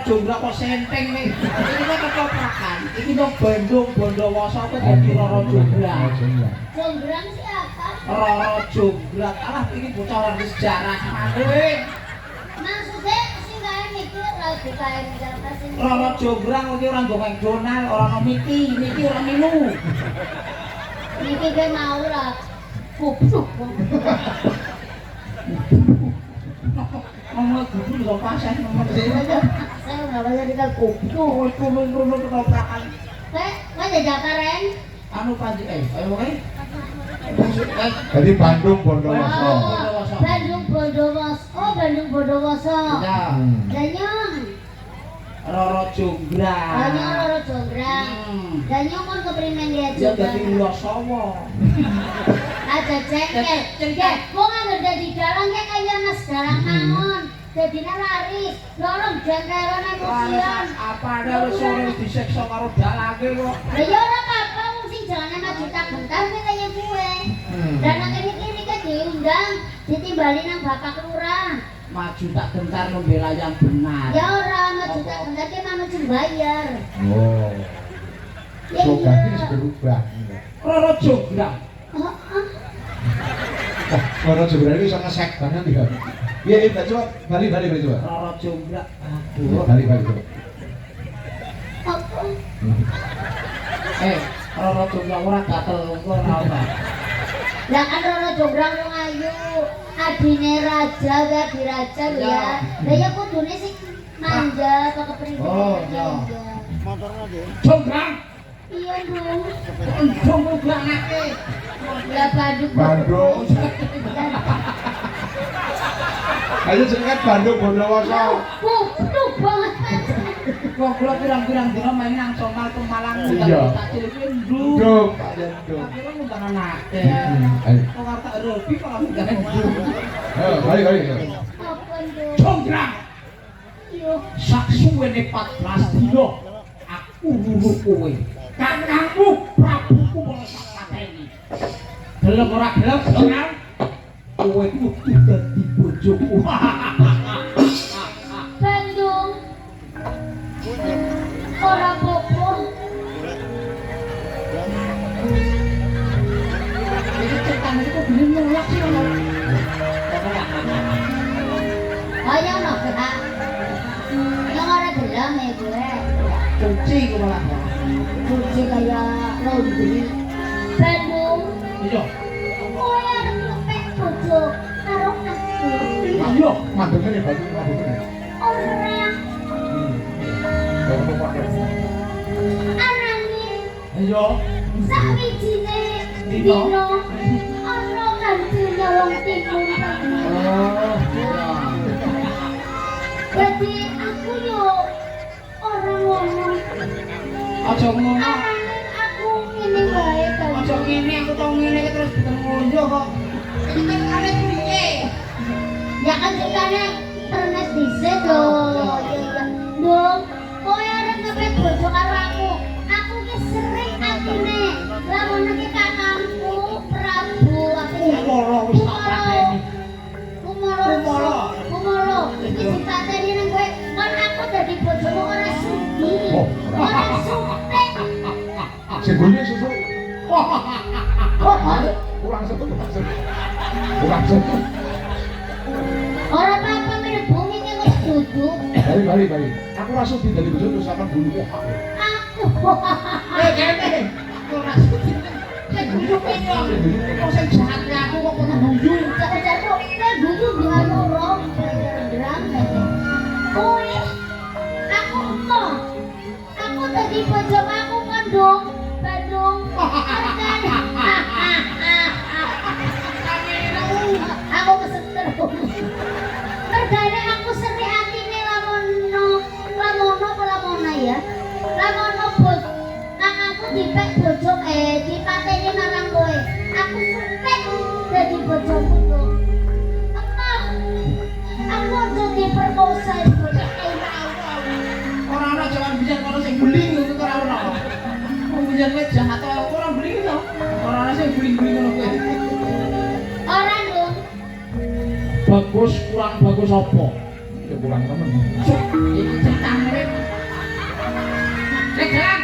Jombrak kok senteng nih. Ini kan ketoprakan. Ini dong Bandung Bondowoso kok jadi Roro Jombrak. Jombrak siapa? Roro Jombrak. Alah ini bocah orang sejarah maneh. Maksudnya sing kae mikir lagi kae mikir apa sih? Roro Jombrak iki ora ndongeng Donal, ora ono Miki ora milu. Miki ge mau lah. Kupluk. Ngomong gugur lho pasen ngomong dhewe aja. Saya enggak bisa kita kupluk. Turun-turun ketoprakan. Kayak Jakaren. Anu panji ayo wae. Jadi Bandung Bondowoso. Bandung Bondowoso. Oh, Bandung Bondowoso. Ya. Danyong. Roro Jombrak. Danyong Roro Jombrak. Danyong kon keprimen dia Ya juga. dadi ulo sawo. Ada cengkel. Cengkel. Wong anggere dadi dalang kayak kaya Mas Dalang Mangun. Dadine laris. Lorong jengkelan emosian. Apa ada sore diseksa karo dalange kok. Lah ya ora apa-apa wong sing jalane maju tak bentar kuwi kaya gue. Dan nang kene kan diundang ditimbali nang Bapak Lurah. Maju tak gentar membela yang benar. Ya ora maju tak bentar ki manu bayar. Oh. Ya Sobatnya iya. berubah. Roro Jombrak. Roro Jombrak ini sangat sek banget ya. Iya, coba balik coba. Roro Jombrak. Iya, Aduh. balik coba. Apa? Roro Jombrak ora gatel ora apa. Lah kan Roro Jombrak wong ayu, adine raja gak diraja lho ya. Lah ya kudune sing manja kok kepriben. Oh, ya. Jombrak. Jombrak. Iya, Bung. Jombrak anake. Lah Bandung. Ayo jenengan Bandung Bondowoso. Kupluk banget. Wong kula pirang-pirang dina main nang Somal Pemalang Iya. tak cilik nduk. Bandung, Pak Bandung. Akhirnya ngundang anake. Ayo. Kok arep tak repi kok ngundang nduk. Ayo, balik. Apa nduk? Jombrak. Yo. Sak suwene 14 dina aku luru kowe. Kakangmu Prabuku mulai sak pateni. Gelem ora gelem Donal? Kowe kudu dadi bojoku. Bandung. Ora apa-apa. Iki ceritane kok gelem nolak sih ono. Ayo no gerak. Yang ora gelem ya gue. Cuci kok malah. Kuci kayak laundry. Bandung. Iya. Kowe arep ngepek bojo karo aku. Iya. Mandungnya nih, mandungnya. Ora. Bandung pakai. Anane Iya. sawijine dino ana kanthi nyolong timun. Oh, iya. Jadi aku yo orang ngono. Aja ngono. Anane aku ngene wae kan. Aja ngene aku tau ngene iki terus ketemu kok. Iki kan arek piye? Ya kan ceritanya ternes dhisik lho. Iya. Ndung, kowe arep ngepet bojo karo aku. Aku ki sering atine. Lamun iki kakangku Prabu aku. Kumara wis tak pateni. Kumara. Iki dipateni nang kowe. Kon aku dadi bojomu ora sudi. Ora sudi. Sebelumnya susu. Kurang satu. Ora apa-apa menurut bumi ki kok duduk. Balik. Aku rasa di dari bojo terus akan bulu. Aku. Kene. Ora sudi. Sing guyu kene. Kok sing jahat aku kok kono guyu. Cak-cak kok guyu dengan orang. Drama. Kuwi aku emoh. Aku tadi pojok aku kandung Bandung. Aku keseter. Mergane aku seri atine lamono ya. Lamono bos. Kang aku dipek bojok dipateni marang kowe. Aku sumpek dadi bojomu tuh. Aku aja diperkosa bocah Ora ana jalan biyen kono sing guling ngono ora ana. Wong biyen wis jahat ora guling to. Ora ana sing guling-guling ngono kuwi. Ora lho. Bagus kurang bagus apa? Ya kurang temen. Iki ceritane. Nek jalan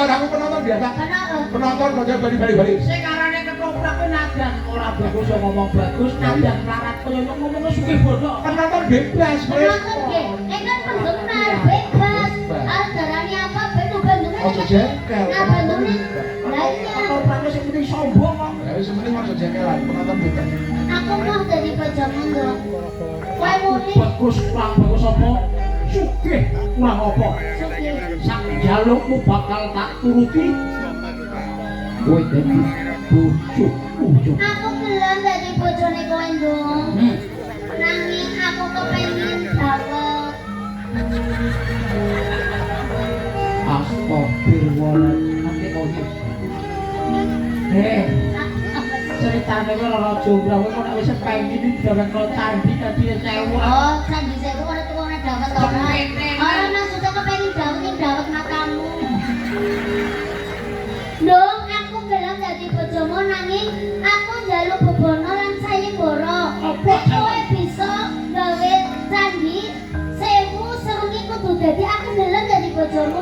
Aku penonton biasa. Kenapa? Penonton kok bali-bali. sing arane ketoprak kuwi nadan ora bagus yo ngomong bagus, nadan larat koyo ngomong sugih bodoh. Penonton bebas, wis. Penonton ge, kan penggemar bebas. Acarane apa? Bandung-bandungnya. Ojo jengkel. Nah, Bandungnya. Lah iya. Ketoprak sing penting sombong kok. Ya wis mending ojo jengkelan, penonton bebas. Aku mau jadi bojomu dong. Kowe muni Bagus kurang bagus apa? Sugih kurang apa? sugih. Sak jalukmu bakal tak turuti. Kowe dadi bojoku. Aku gelem jadi bojone kowe dong. Nanging aku kepengin dawet. Astagfirullahaladzim. Nanti kau ceritane kok ora jomblo kok nek wis pengen dawet karo candi tadi sewu. Oh, sandi sewu ora tuku ora dawet ora. Ora maksudnya kepengin dawet matamu. Dong, aku gelem dadi bojomu nanging aku njaluk bebono lan sayembara. Nek kowe bisa gawe candi sewu sewengi kudu dadi aku gelem dadi bojomu.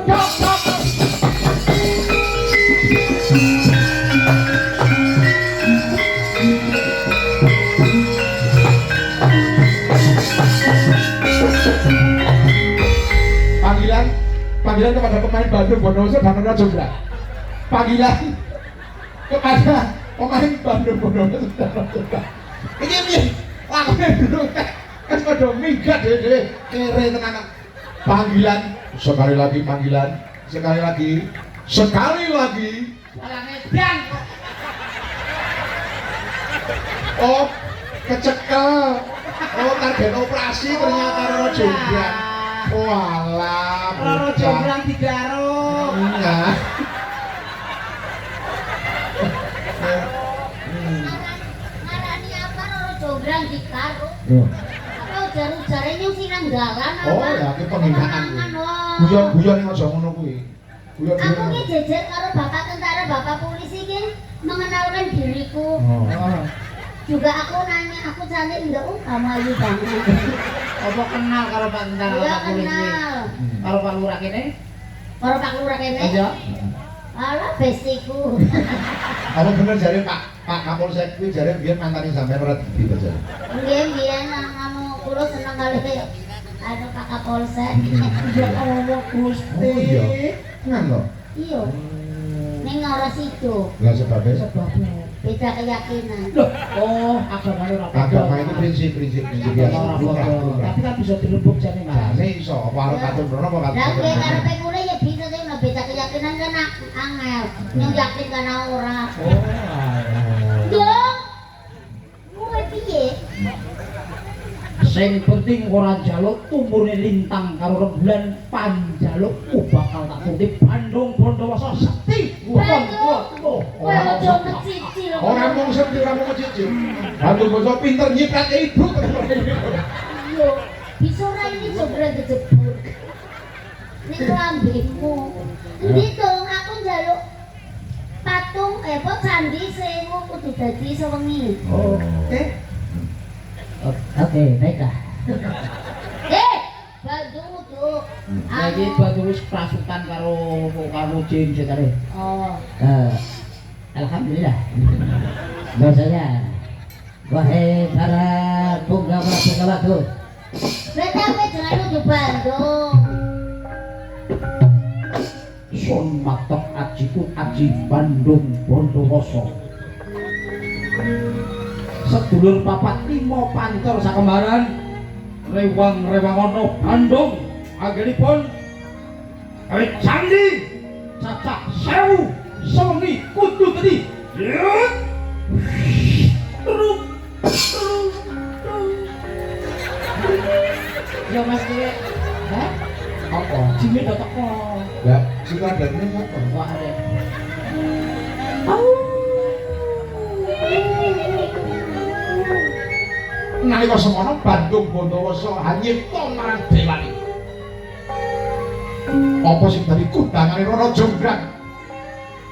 Panggilan kepada pemain Bandung Bondowoso dan Raja Jomblang. Panggilan kepada pemain Bandung Bondowoso dan Raja Jomblang. Ini piye? Lakone dulu kan padha minggat dhewe kere tenan. Panggilan sekali lagi panggilan, sekali lagi. Malah ngedan. Oh, kecekel. Oh, target operasi ternyata Raja Jomblang. Walah, Ora jomblang digaruk. Nah. Ngarani apa Roro Jonggrang dikaruk? Oh, Apa ujar-ujare nyung sinang dalan apa? ya iki penghinaan. Pengangan, oh. Guyon-guyon yang aja ngono kuwi. Guyon-guyon. Aku ki jejer karo bapak tentara, bapak polisi ki mengenalkan diriku. Oh. Juga aku nanya, aku cantik enggak? Oh, kamu ayu banget. Apa kenal karo Pak Tentara Iya Pak Polisi? kenal. Karo Pak Lurah kene? Karo Pak Lurah kene. Iya. Alah bestiku. Apa bener jare Pak Kapolsek kuwi jare biyen mantane sampean ora dibeli to jare. Nggih, kamu kulo seneng kali ada Pak Kapolsek. Ya Allah Gusti. Oh iya. Tenan to? Iya. Ning ora situ. Lah sebabnya Sebabnya. Beda keyakinan. Loh, oh agama ora padha. agama itu prinsip biasa. Ora padha. Tapi kan bisa dirembuk jane Mas. Jane iso apa arep katon rono apa Lah katon. gue karepe kule ya bisa sing beda keyakinan kan angel. Yang yakin kan ora. Oh. alah. Dong. Gue piye? Sing penting ora njaluk umure lintang karo rembulan panjalukku bakal tak tutup Bandung Bondowoso sekti. Waduh. Kowe aja ngecicil. Ora mung sedhi ora mung cicil. Bandung basa pinter nyiprat ibu. Iya. Bisa ora ini jebret jebur. Ning lambemu. Endi dong aku njaluk patung apa candi sewu kudu dadi sewengi. Oke. Oke, baiklah. Bandung tuh. Lagi batu wis prasukan karo Jin setare. Oh. Alhamdulillah. Bahasanya wahai para punggawa-punggawaku. BTW jangan nuju Bandung. Son matok ajiku aji Bandung Bondowoso. Sedulur papat limo pantor sakembaran rewang-rewang ana Bandung anggenipun awit candi cacak 1000 sewengi kudu tadi yut terus ya mas dia hah? Apa? Jimmy udah teko Ya, sutradaranya apa? wah ada nalika semono Bandung Bondowoso hanyipta marang Dewani. Apa sing dadi kudangane Rara Jonggrang?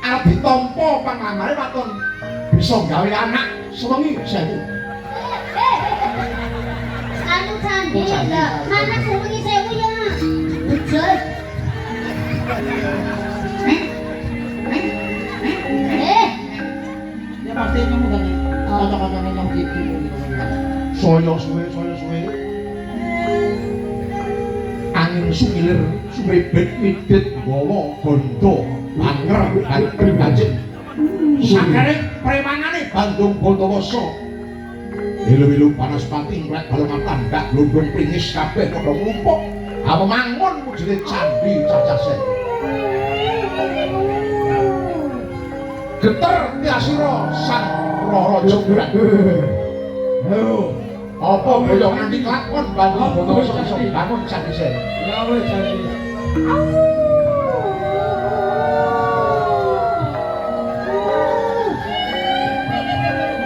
Arep ditampa panglamare waton bisa gawe anak sewengi 1000. Anu candi lah, mana sewengi 1000 ya? Bejot. ya pasti kamu kan kocok-kocoknya yang gitu Saya suwe angin sumilir sumrebet midit gawa gondo anger dan banjir sakare premangane Bandung Bondowoso ilu-ilu panas pati nglek balongan tandak lundung pringis kabeh padha nglumpuk apa mangun mujine candi cacase geter tiasira sang Rara Jonggrang apa boyo nganti kelakon Bandung Bondowoso iso bangun candi se ya wis candi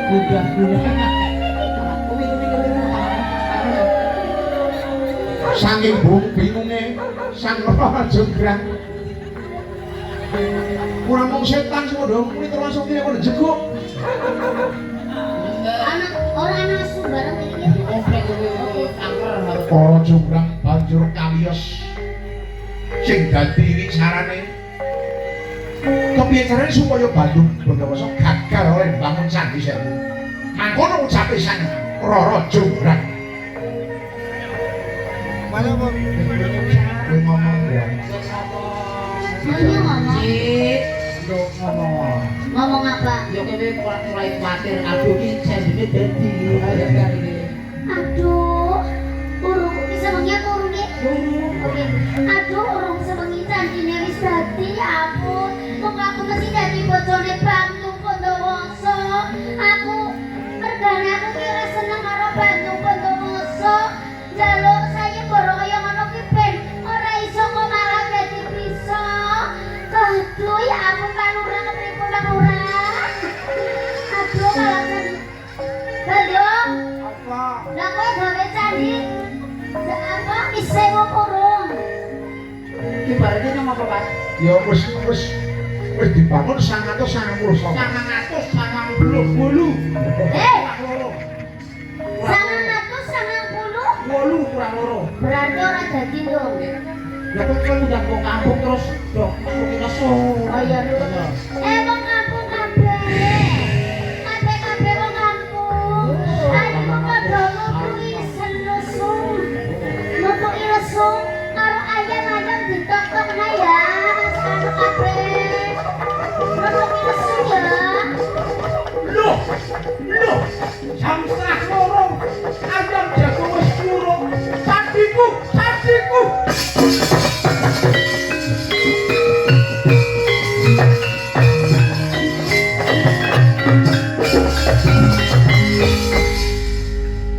udah saking bingunge sang Rara Jonggrang kurang mung setan sing padha muni termasuk piye kok dijeguk Anak orang anak sembarang iki. Rara Jonggrang banjur kawiyos sing dadi wicarane kepiye carane supaya Bandung Bondowoso gagal oleh bangun candi sewu mangkono ucape sang Rara Jonggrang mana Bang ngomong ya Maunya ngomong. ngomong Ngomong apa? yo kowe mulai kuwatir aduh iki cendine dadi Aduh. Urungku bisa mengi apa urunge? Oke. Aduh, urung bisa mengi candine wis dadi ya ampun. Kok aku mesti dadi bojone Bandung Bondowoso. Aku mergane aku kira seneng karo Bandung Bondowoso. Jaluk saya boro kaya ngono ki ben ora iso kok malah dadi bisa. Aduh ya ampun panurang kepriye panurang. Aduh malah jadi Bandung. apa Lah kowe gawe candi apa isewu kurung. iki barene nang apa Pak ya wis dibangun 990 990 bolu Eh, loro 990 bolu kurang loro berarti ora dadi dong. ya kok kan udah kok kampung terus dok masuk nesu Oh iya lho. Wong kampung kabeh. Kabeh wong kampung. Ayo padha nutuki senusung. Nutuki lesung karo ayam-ayam ditok-tokna ya. Anu kabeh. Nutuki lesung ya. loh jam setengah loro ayam jago wis kurung candiku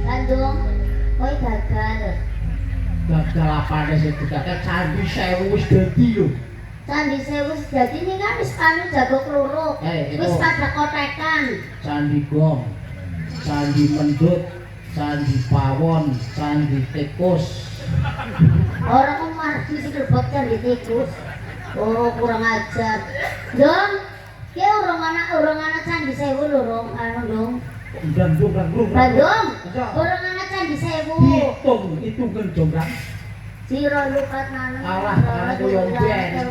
Bandung, kowe gagal. gagal apane sing digagal candi 1000 wis dadi lho Candi Sewu dadi ini kan wis anu jago kluruk. Itu. Wis pada kotekan. candi gong candi mendut candi pawon candi tikus Orang kok margi sing lebok candi tikus. Oh, kurang ajar. Dong, ki urung ana Candi Sewu lho, Rong. Anu dong. Bandung Bandung. Urung ana Candi Sewu. hitung kan Jonggrang Siro lupat nanu. Alah, aku yang ben.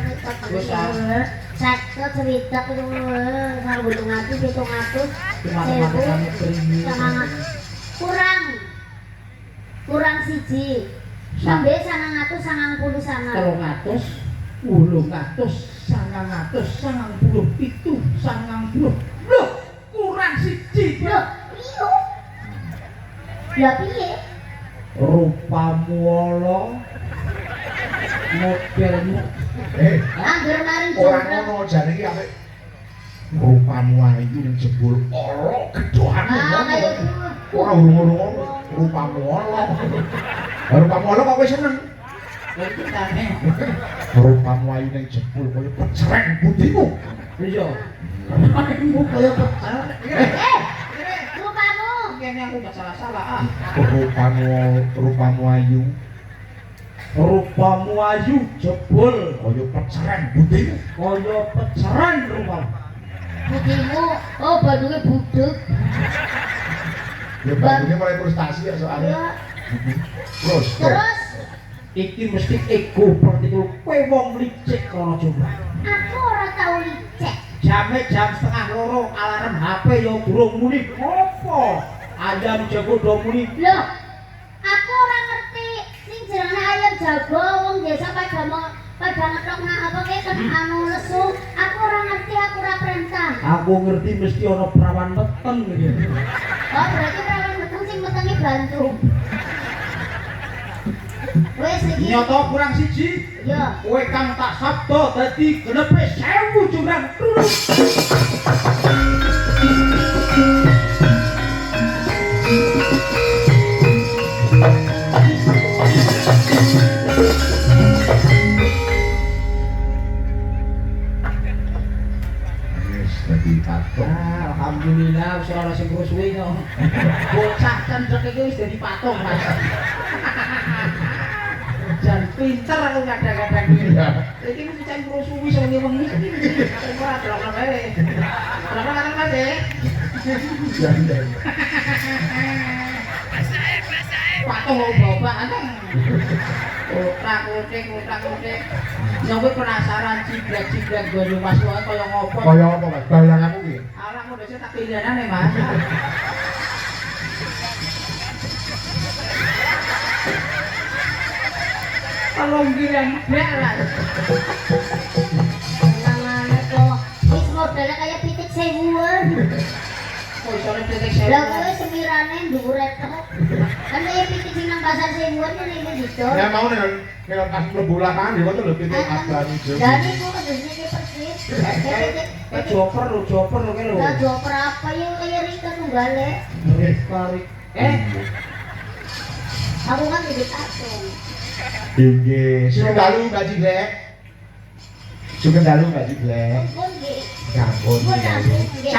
Wis ah. Sakit sewidak itu kalau butuh ngatu itu ngatu cuma makan beri kurang siji sampai 990 sana 300 90 loh kurang siji loh iya lah piye rupamu ala modelmu Angger maring Orang jomblo. ngono jane iki apik. Rupamu ayu jebul ala gedhoane Ah, kaya ngono. ku. Ora urung-urung ngono. Rupamu ala. Rupamu ala kok kowe seneng. iki tane Rupamu ayu ning jebul kaya pecreng budimu. iya rupamu kaya pecel Rupamu. kene aku gak salah-salah Rupamu ayu rupamu ayu jebul kaya pecreng budimu. kaya peceran rupamu Budimu. Oh, badunge buduk. Ya bagusnya mulai frustasi ya soalnya. Ya. Terus. Terus iki mesti ego partikel kowe wong licik kono coba aku ora tau licik. jame jam 1:30 alarm HP yo durung muni opo ayam jago do muni Loh, aku ora ngerti sing jenenge ayam jago wong desa pada ngetok apa kayak kena anu lesu. Aku ora ngerti, aku ora perintah. aku ngerti mesti ana perawan weteng gitu Oh, berarti perawan meteng sing metenge bantu. Wes iki. nyoto kurang siji Yo. kowe kang tak sabda dadi genepe 1000 jumlah turun Yes, dadi patung. alhamdulillah wis ora sing rusuhi no bocah cendek iki wis dadi patung Mas jan pinter aku kadang-kadang iki Iya. iki mesti cang rusuhi sing wengi iki aku ora delok wae delok Mas Ya, ya. patung obah-obah ana Utak-utik. Nyong penasaran ciblek-ciblek goyo Mas wae kaya ngopo. Kaya apa, Mas? Bayanganmu ki? Alah kok dhisik tak pilihanane, Mas. Tolong gilang blek lah. Nangane kok wis modele kaya pitik sewuan. Kok iso pitik sewu. Lah kowe semirane dhuwur tok. Kan kaya pitik sing nang pasar sewuan ini didol. Ya mau nih pas mlebu lapangan di kono lho titik abang ijo. Dan iku kedene iki persis. Joper lho kene lho. Lah joper apa ya kaya Rika tunggale. Tarik. Aku kan jadi patung. Inggih, sing dalu Mbak Ciblek. Sing dalu Mbak Ciblek. Pun nggih. Sampun. Pun aku nggih.